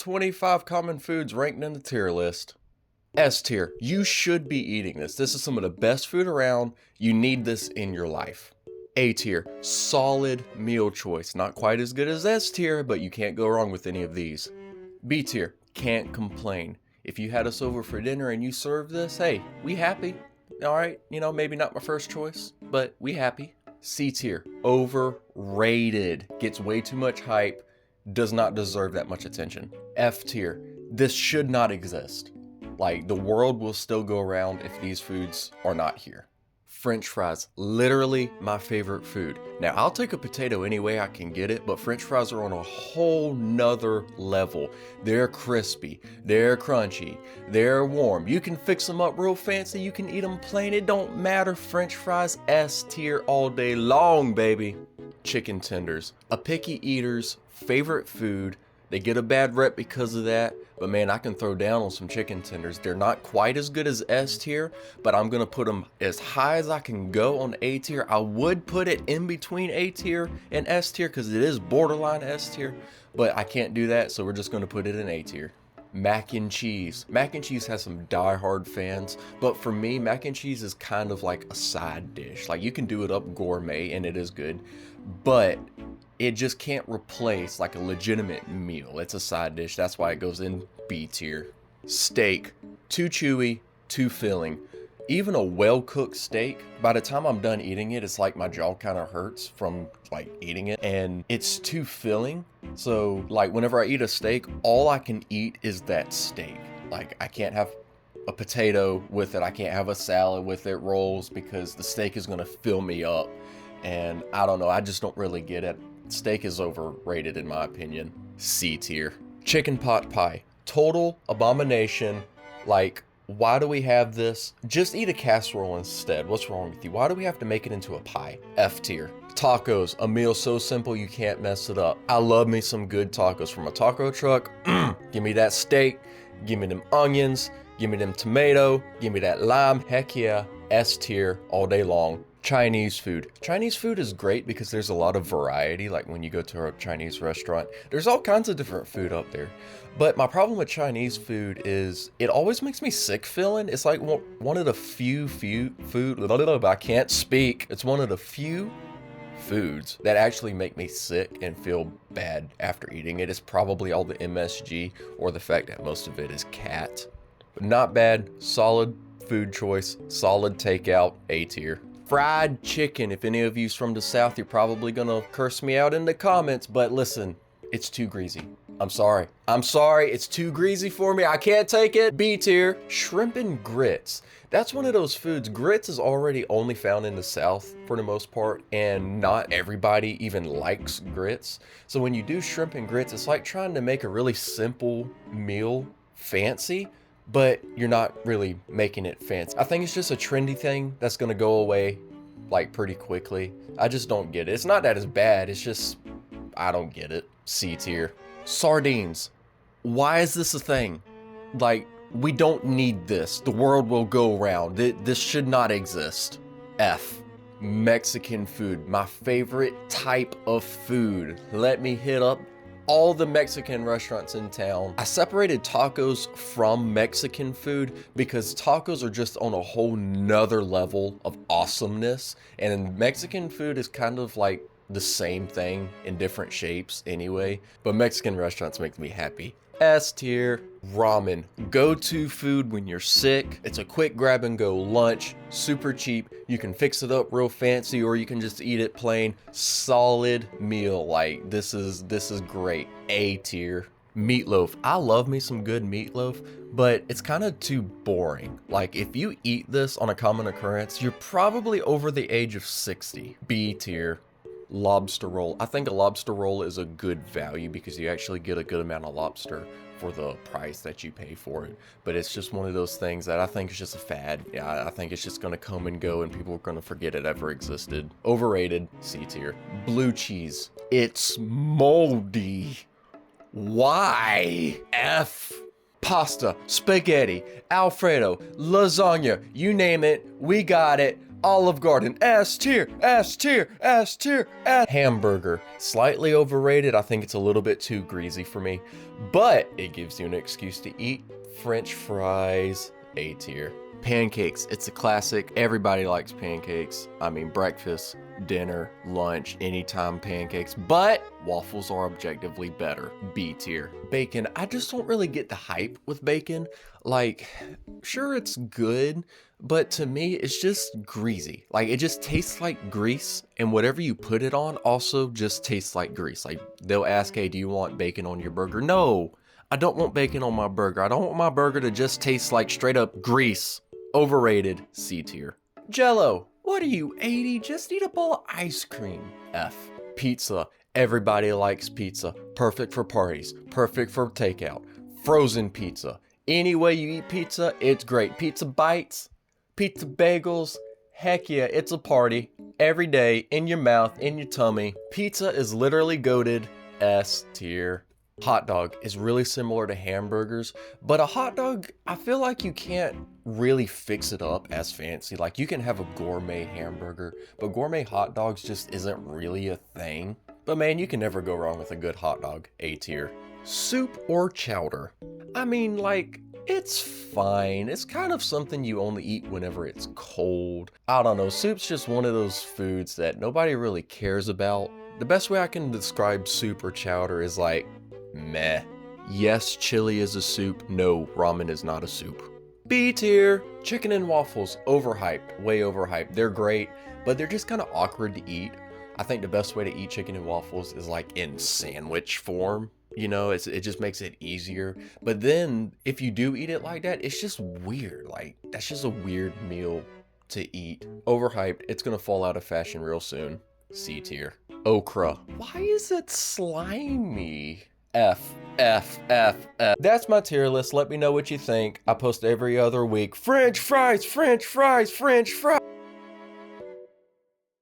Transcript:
25 common foods ranked in the tier list. S tier, you should be eating this. This is some of the best food around. You need this in your life. A tier, solid meal choice. Not quite as good as S tier, but you can't go wrong with any of these. B tier, can't complain. If you had us over for dinner and you served this, hey, we happy. All right, maybe not my first choice, but we happy. C tier, overrated. Gets way too much hype. Does not deserve that much attention. F tier, this should not exist. Like, the world will still go around if these foods are not here. French fries, literally my favorite food. Now, I'll take a potato any way I can get it, but French fries are on a whole nother level. They're crispy, they're crunchy, they're warm. You can fix them up real fancy, you can eat them plain, it don't matter. French fries, S tier all day long, baby. Chicken tenders, a picky eater's favorite food. They get a bad rep because of that, but man, I can throw down on some chicken tenders. They're not quite as good as S tier, but I'm gonna put them as high as I can go on A tier. I would put it in between A tier and S tier because it is borderline S tier, but I can't do that, so we're just gonna put it in A tier. Mac and cheese. Mac and cheese has some die-hard fans, but for me, mac and cheese is kind of like a side dish. Like, you can do it up gourmet and it is good, but it just can't replace like a legitimate meal. It's a side dish. That's why it goes in B tier. Steak, too chewy, too filling. Even a well-cooked steak, by the time I'm done eating it, it's like my jaw kind of hurts from like eating it, and it's too filling. So like whenever I eat a steak, all I can eat is that steak. Like, I can't have a potato with it. I can't have a salad with it, rolls, because the steak is gonna fill me up. And I don't know, I just don't really get it. Steak is overrated in my opinion. C tier. Chicken pot pie. Total abomination. Like, why do we have this? Just eat a casserole instead. What's wrong with you? Why do we have to make it into a pie? F tier. Tacos. A meal so simple you can't mess it up. I love me some good tacos from a taco truck. Give me that steak. Give me them onions. Give me them tomato. Give me that lime. Heck yeah. S tier all day long. Chinese food. Chinese food is great because there's a lot of variety. Like, when you go to a Chinese restaurant, there's all kinds of different food up there. But my problem with Chinese food is it always makes me sick feeling. It's like one of the few food, I can't speak. It's one of the few foods that actually make me sick and feel bad after eating it. It's probably all the MSG or the fact that most of it is cat. But not bad. Solid food choice. Solid takeout. A tier. Fried chicken. If any of you's from the South, you're probably gonna curse me out in the comments, but listen, it's too greasy. I'm sorry, it's too greasy for me. I can't take it. B tier. Shrimp and grits. That's one of those foods. Grits is already only found in the South for the most part, and not everybody even likes grits. So when you do shrimp and grits, it's like trying to make a really simple meal fancy, but you're not really making it fancy. I think it's just a trendy thing that's gonna go away like pretty quickly. I just don't get it. It's not that it's bad, it's just, I don't get it. C tier. Sardines. Why is this a thing? Like, we don't need this. The world will go round. This should not exist. F. Mexican food. My favorite type of food. Let me hit up all the Mexican restaurants in town. I separated tacos from Mexican food because tacos are just on a whole nother level of awesomeness, and Mexican food is kind of like the same thing in different shapes anyway, but Mexican restaurants make me happy. S tier. Ramen. Go-to food when you're sick. It's a quick grab and go lunch, super cheap. You can fix it up real fancy, or you can just eat it plain. Solid meal. Like, this is great. A tier. Meatloaf. I love me some good meatloaf, but it's kind of too boring. Like, if you eat this on a common occurrence, you're probably over the age of 60. B tier. Lobster roll. I think a lobster roll is a good value because you actually get a good amount of lobster for the price that you pay for it. But it's just one of those things that I think is just a fad. Yeah, I think it's just gonna come and go and people are gonna forget it ever existed. Overrated. C tier. Blue cheese. It's moldy. Why? F. Pasta, spaghetti, Alfredo, lasagna, you name it, we got it. Olive Garden, S tier, S tier, S tier, S. Hamburger, slightly overrated. I think it's a little bit too greasy for me, but it gives you an excuse to eat. French fries, A tier. Pancakes, it's a classic. Everybody likes pancakes. I mean, breakfast, dinner, lunch, anytime pancakes, but waffles are objectively better. B tier. Bacon, I just don't really get the hype with bacon. Like, sure, it's good, but to me, it's just greasy. Like, it just tastes like grease, and whatever you put it on also just tastes like grease. Like, they'll ask, hey, do you want bacon on your burger? No, I don't want bacon on my burger. I don't want my burger to just taste like straight up grease. Overrated, C tier. Jell-O, what are you, 80? Just eat a bowl of ice cream. F. Pizza, everybody likes pizza. Perfect for parties, perfect for takeout. Frozen pizza, any way you eat pizza, it's great. Pizza bites, pizza bagels, heck yeah, it's a party. Every day, in your mouth, in your tummy. Pizza is literally goated. S tier. Hot dog is really similar to hamburgers, but a hot dog, I feel like you can't really fix it up as fancy. Like, you can have a gourmet hamburger, but gourmet hot dogs just isn't really a thing. But man, you can never go wrong with a good hot dog. A tier. Soup or chowder? I mean, like, it's fine. It's kind of something you only eat whenever it's cold. I don't know, soup's just one of those foods that nobody really cares about. The best way I can describe soup or chowder is like, meh. Yes, chili is a soup. No, ramen is not a soup. B tier. Chicken and waffles, overhyped, way overhyped. They're great, but they're just kind of awkward to eat. I think the best way to eat chicken and waffles is like in sandwich form. You know, it just makes it easier. But then if you do eat it like that, it's just weird. Like, that's just a weird meal to eat. Overhyped. It's gonna fall out of fashion real soon. C tier. Okra. Why is it slimy? F. That's my tier list. Let me know what you think. I post every other week. French fries, French fries, French fries.